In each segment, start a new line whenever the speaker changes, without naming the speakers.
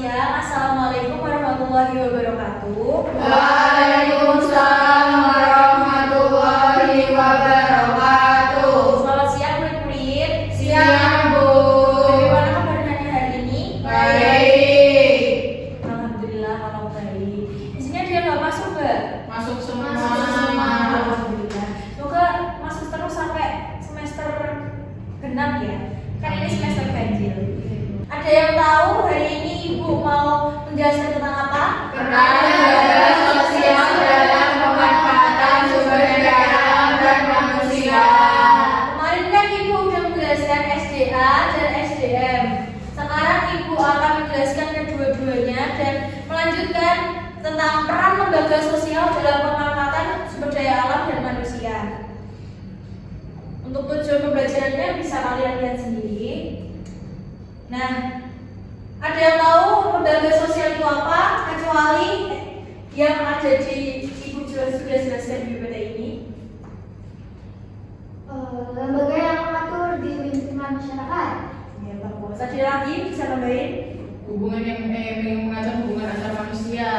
siang. Assalamualaikum warahmatullahi wabarakatuh.
Waalaikumsalam warahmatullahi wabarakatuh.
Selamat siang murid-murid.
Siang, Bu.
Bagaimana kabarnya hari ini?
Baik.
Alhamdulillah kalau baik. Di sini ada yang nggak masuk nggak?
Masuk semua.
Alhamdulillah. Semoga masuk terus sampai semester genap ya. Kan ini semester ganjil. Ada yang tahu hari ini Ibu mau menjelaskan tentang apa?
Peran sosial dalam pemanfaatan sumber daya alam dan manusia.
Kemarin kan Ibu udah menjelaskan SDA dan SDM. Sekarang Ibu akan menjelaskan kedua-duanya dan melanjutkan tentang peran lembaga sosial dalam pemanfaatan sumber daya alam dan manusia. Untuk tujuan pembelajarannya bisa kalian lihat sendiri. Nah, ada yang tahu lembaga sosial itu apa? Kecuali yang ada di Ibu sudah jelaskan di PPT ini.
Lembaga yang mengatur di lingkungan masyarakat.
Ya, bagus. Ada lagi bisa nambahin?
Hubungan yang mengatur hubungan antar manusia.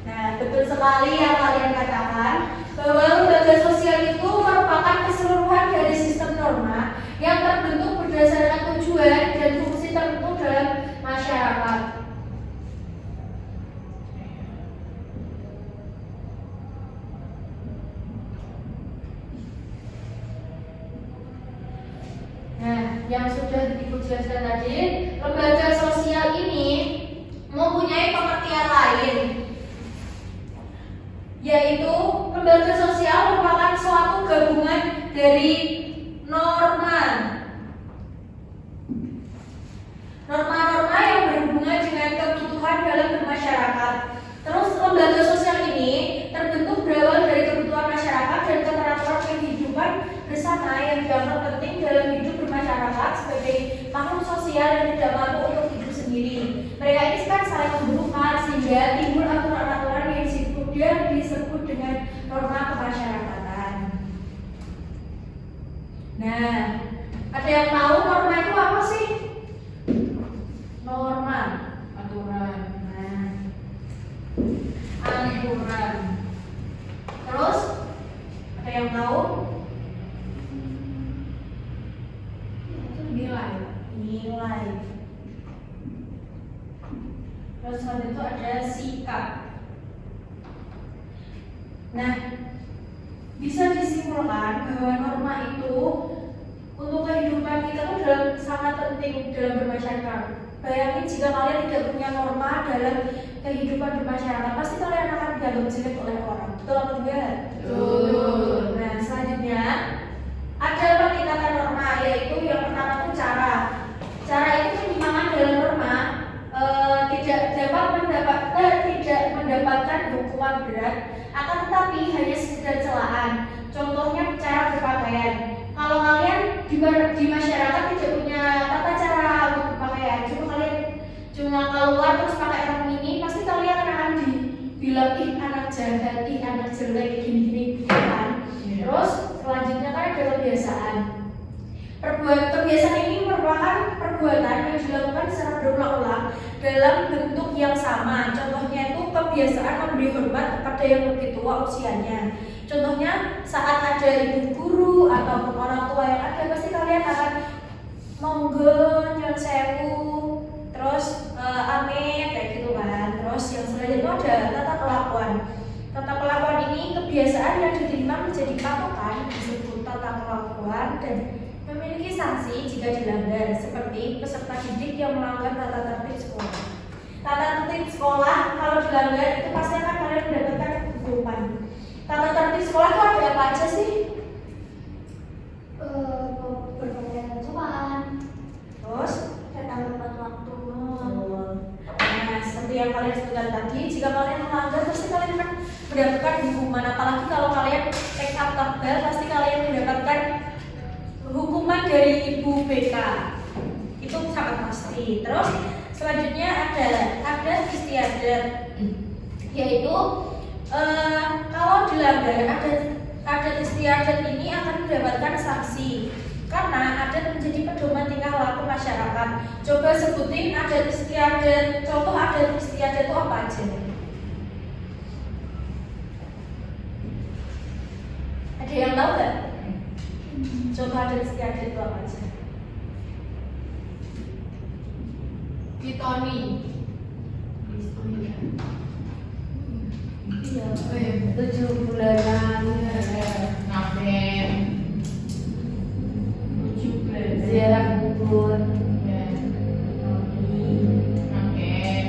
Nah, betul sekali yang kalian katakan bahwa lembaga sosial itu merupakan keseluruhan dari sistem norma yang terbentuk berdasarkan tujuan dan fungsi tertentu dalam masyarakat. Nah, yang sudah Ibu jelaskan tadi, lembaga sosial ini mempunyai pengertian lain, yaitu lembaga sosial merupakan suatu gabungan dari norma-norma yang berhubungan dengan kebutuhan dalam bermasyarakat. Terus lembaga sosial ini terbentuk berawal dari kebutuhan masyarakat dan keteraturan kehidupan bersama yang dianggap penting dalam hidup bermasyarakat sebagai makhluk sosial yang tidak mampu untuk hidup sendiri. Mereka ini kan saling membutuhkan sehingga timbul aturan-aturan yang disebut dengan norma kemasyarakatan. Nah, ada yang tahu norma itu apa sih? Norma,
Aturan.
nah, aturan. Terus, ada yang tahu? Nilai. Terus selanjutnya itu ada sikap. Nah, bisa disimpulkan bahwa norma itu untuk kehidupan kita tuh sangat penting dalam bermasyarakat. Bayangin jika kalian tidak punya norma dalam kehidupan bermasyarakat, pasti kalian akan dianggap jelek oleh orang. Betul atau tidak?
Betul.
Nah, selanjutnya ada peningkatan norma, yaitu yang pertama itu cara. Cara itu penyimpangan dalam norma tidak mendapatkan hukuman berat, akan tetapi hanya sekedar celaan. Contohnya cara berpakaian. Kalau kalian di masyarakat tidak punya tata cara untuk berpakaian, cuma keluar terus pakai rok mini, pasti kalian akan dibilang anak jahat, anak jelek, gini-gini kan. Terus selanjutnya kan ada kebiasaan. Kebiasaan ini merupakan perbuatan yang dilakukan secara berulang-ulang dalam bentuk yang sama. Contohnya itu kebiasaan memberi hormat kepada yang lebih tua usianya. Contohnya saat ada ibu guru ataupun orang tua yang ada, pasti kalian akan monggo nyon sewu, terus amin kayak gitu kan. Terus yang selanjutnya itu ada tata kelakuan. Tata kelakuan ini kebiasaan yang diterima menjadi patokan disebut tata kelakuan dan memiliki sanksi jika dilanggar, seperti peserta didik yang melanggar tata tertib sekolah. Tata tertib sekolah kalau dilanggar itu pasti akan kalian mendapatkan hukuman. Tata tertib sekolah itu ada apa aja sih?
Berpakaian sopan,
Terus
datang tepat waktu.
nah, seperti yang kalian sebutkan tadi, jika kalian melanggar pasti kalian akan mendapatkan hukuman. Apalagi kalau kalian take up tabel, pasti kalian mendapatkan hukuman dari ibu BK. Itu sangat pasti. Terus selanjutnya ada istiadat, yaitu kalau dilanggar adat istiadat ini akan mendapatkan sanksi karena adat menjadi pedoman tingkah laku masyarakat. Coba sebutin adat istiadat, contoh adat istiadat itu apa aja? Ada yang tahu nggak? Contoh adat istiadat itu apa aja?
Kitoni.
Iya.
7 bulanan
Ngaben.
7 bulan.
ziarah kubur.
Ngaben.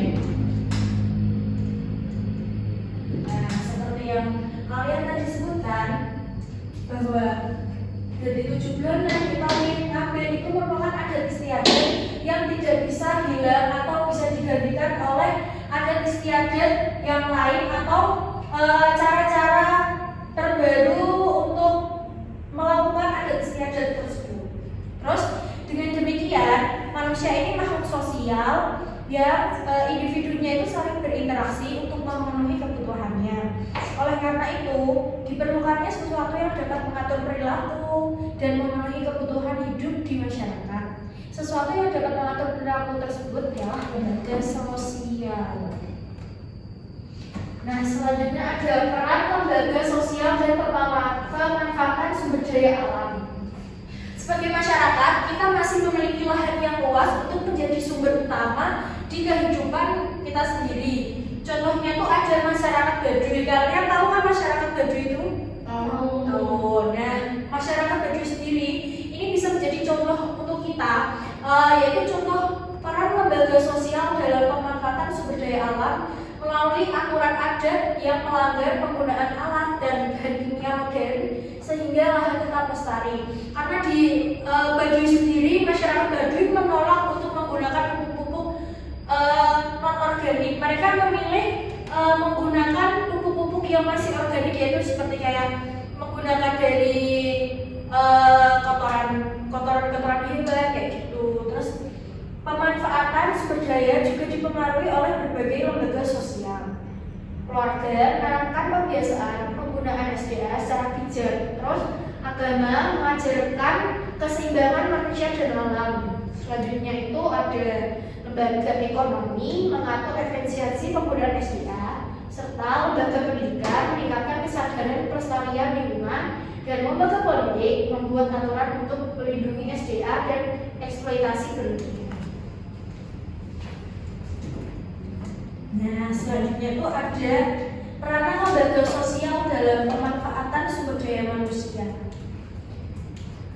Nah, seperti yang kalian tadi sebutkan bahwa dari 7 bulanan dikawin ngaben itu merupakan adat istiadat yang tidak bisa hilang atau bisa digantikan oleh adat istiadat yang lain atau cara-cara terbaru untuk melakukan adat istiadat tersebut. Terus dengan demikian manusia ini makhluk sosial ya, individunya itu saling berinteraksi untuk memenuhi kebutuhannya. Oleh karena itu diperlukannya sesuatu yang dapat mengatur perilaku dan memenuhi kebutuhan hidup di masyarakat. Sesuatu yang dapat mengatur perilaku tersebut ialah lembaga sosial. Nah, selanjutnya ada peran lembaga sosial dan pemanfaatan sumber daya alam. Sebagai masyarakat, kita masih memiliki lahan yang luas untuk menjadi sumber utama di kehidupan kita sendiri. Contohnya tuh ada masyarakat Baduy. Kalian tahu kan masyarakat Baduy itu? Tahu. Nah, masyarakat Baduy sendiri ini bisa menjadi contoh untuk kita, yaitu contoh peran lembaga sosial dalam pemanfaatan sumber daya alam melalui aturan adat yang melanggar penggunaan alat dan bahan kimia modern sehingga lahan tetap lestari. Karena di Baduy sendiri, masyarakat Baduy menolak untuk menggunakan pupuk-pupuk non-organik. Mereka memilih menggunakan pupuk-pupuk yang masih organik, yaitu seperti kayak menggunakan dari kotoran hewan kayak gitu. Terus pemanfaatan sumber daya juga dipengaruhi oleh berbagai lembaga sosial. Keluarga menerapkan kebiasaan penggunaan SDA secara bijak. Terus agama mengajarkan keseimbangan manusia dan alam. Selanjutnya itu ada lembaga ekonomi mengatur efisiensi penggunaan SDA, serta lembaga pendidikan meningkatkan kesadaran pelestarian lingkungan, dan lembaga politik membuat aturan untuk melindungi SDA dan eksploitasi berlebihan. Nah, selanjutnya itu ada peranan lembaga sosial dalam pemanfaatan sumber daya manusia.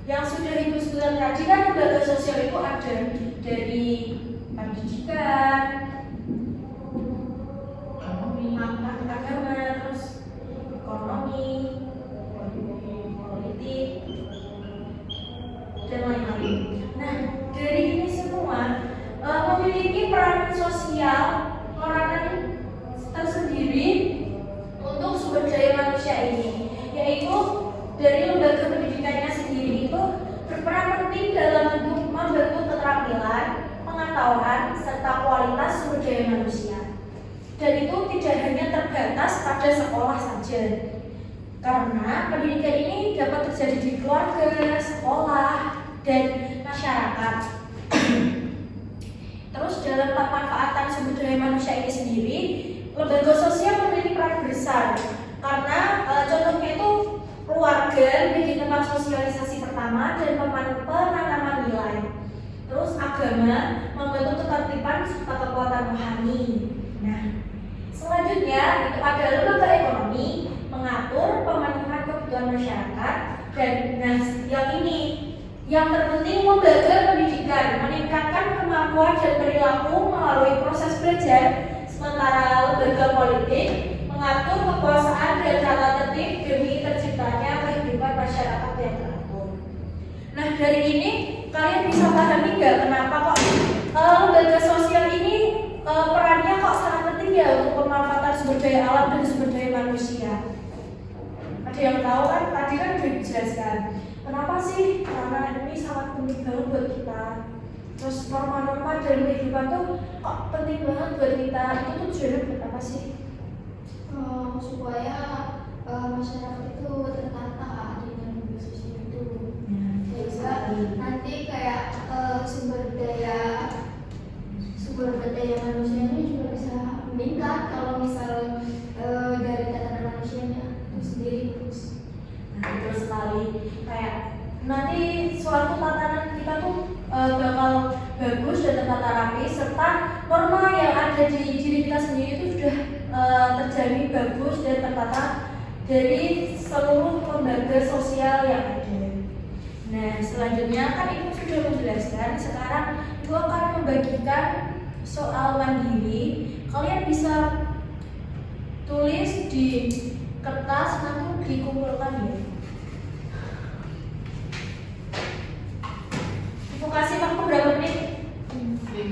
Yang sudah Ibu sebutkan tadi kan lembaga sosial itu ada dari pendidikan, agama, terus ekonomi, politik, dan lain-lain. Nah, dari ini semua memiliki peranan sosial, peranan tersendiri untuk sumber daya manusia ini, yaitu dari lembaga pendidikannya sendiri itu berperan penting dalam membentuk keterampilan, pengetahuan, serta kualitas sumber daya manusia. Dan itu tidak hanya terbatas pada sekolah saja, karena pendidikan ini dapat terjadi di keluarga, sekolah, dan masyarakat. Terus dalam pemanfaatan sumber daya manusia ini sendiri, lembaga sosial memiliki peran besar karena contohnya itu keluarga menjadi tempat sosialisasi pertama dan penanaman nilai. Terus agama membentuk ketertiban serta kekuatan rohani. Nah, selanjutnya itu ada lembaga ekonomi mengatur pemenuhan kebutuhan masyarakat, dan nah yang ini yang terpenting lembaga pendidikan meningkatkan kemampuan dan perilaku melalui proses belajar, sementara lembaga politik mengatur kekuasaan dan tata tertib demi terciptanya kehidupan masyarakat yang teratur. Nah, dari ini kalian bisa pahami nggak kenapa kok lembaga sosial ini perannya kok sangat penting ya untuk pemanfaatan sumber daya alam dan sumber daya manusia? Ada yang tahu kan? Tadi kan sudah dijelaskan. Kenapa sih? Karena ini sangat penting banget buat kita. Terus norma-norma dalam kehidupan tuh kok penting banget buat kita. Itu tujuannya buat apa sih?
Supaya masyarakat itu tertata dengan lembaga sosial itu. Sehingga nanti kayak sumber daya
kayak nanti suatu tatanan kita tuh bakal bagus dan tertata rapi, serta norma yang ada di diri kita sendiri itu sudah terjamin bagus dan tertata dari seluruh lembaga sosial yang ada. Nah, selanjutnya kan Ibu sudah menjelaskan, sekarang Ibu akan membagikan soal mandiri. Kalian bisa tulis di kertas, nanti dikumpulkan ya. Ibu kasih waktu berapa menit?
5.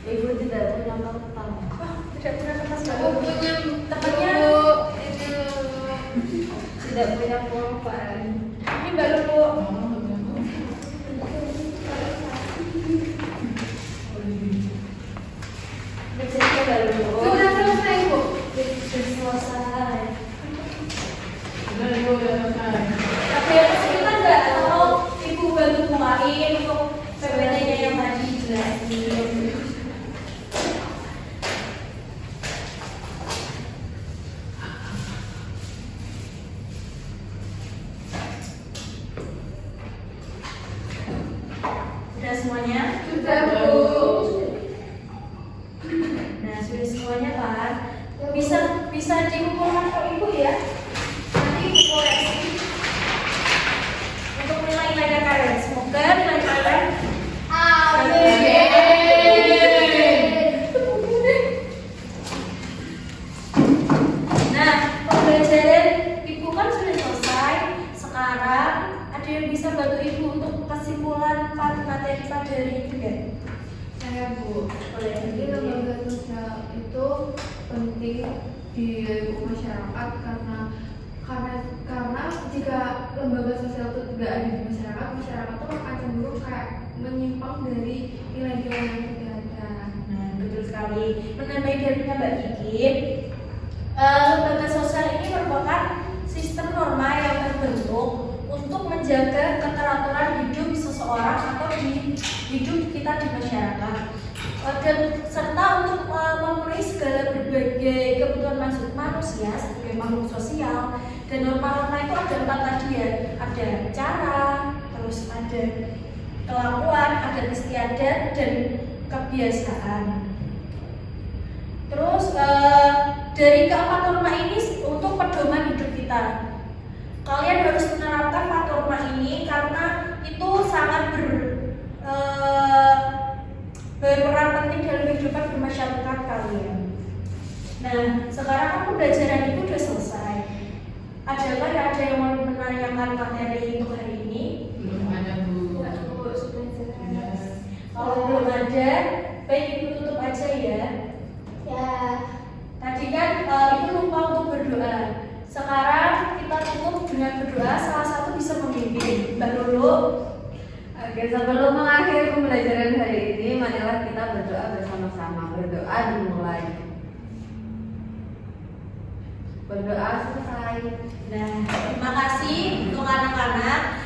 Ibu tidak punya kertas. Tidak punya kertas.
Aku punya
Tepatnya tidak punya pulpen. Ini baru Bu. Baca baru Bu.
Sudah selesai, Bu.
Sudah selesai.
Udah Ibu, udah selesai.
Tapi yang kesulitan nggak kalau Ibu bantu mulai untuk PPT-nya yang tadi jelasin. Sudah semuanya?
Sudah, Bu.
Nah, sudah semuanya kan? Bisa dikumpulkan ke Ibu ya. Nanti Ibu koreksi untuk nilai-nilai kalian. Semoga nilai kalian Nah, pembelajaran Ibu kan sudah selesai. Sekarang ada yang bisa bantu Ibu untuk kesimpulan materi pada hari ini nggak?
Saya, Bu.
Boleh.
Jadi lembaga sosial itu penting di masyarakat karena jika lembaga sosial itu tidak ada di masyarakat tuh akan cenderung kayak menyimpang dari nilai-nilai yang tidak ada.
Nah, betul sekali. Menambahi dari Mbak Kiki, lembaga sosial ini merupakan sistem norma yang terbentuk untuk menjaga keteraturan hidup seseorang atau di hidup kita di masyarakat, dan serta untuk memenuhi segala berbagai kebutuhan manusia sebagai makhluk sosial. Dan norma-norma itu ada 4 tadi ya, ada cara, terus ada kelakuan, adat istiadat, dan kebiasaan. Terus dari keempat norma ini untuk pedoman hidup kita, kalian harus menerapkan 4 norma ini karena itu sangat berperan penting dalam kehidupan bermasyarakat kalian. Nah, sekarang kan pembelajaran itu sudah selesai. Adakah ada yang mau menanyakan materi untuk hari ini?
Belum ada Bu.
Kalau belum ada, baik Ibu tutup aja ya.
Ya.
Tadi kan Ibu lupa untuk berdoa. Sekarang kita tutup dengan berdoa. Salah satu bisa memimpin. Mbak Lulu.
Oke, sebelum mengakhiri pembelajaran hari ini, marilah kita berdoa bersama-sama. Berdoa dimulai. Berdoa selesai.
Nah, terima kasih untuk anak-anak.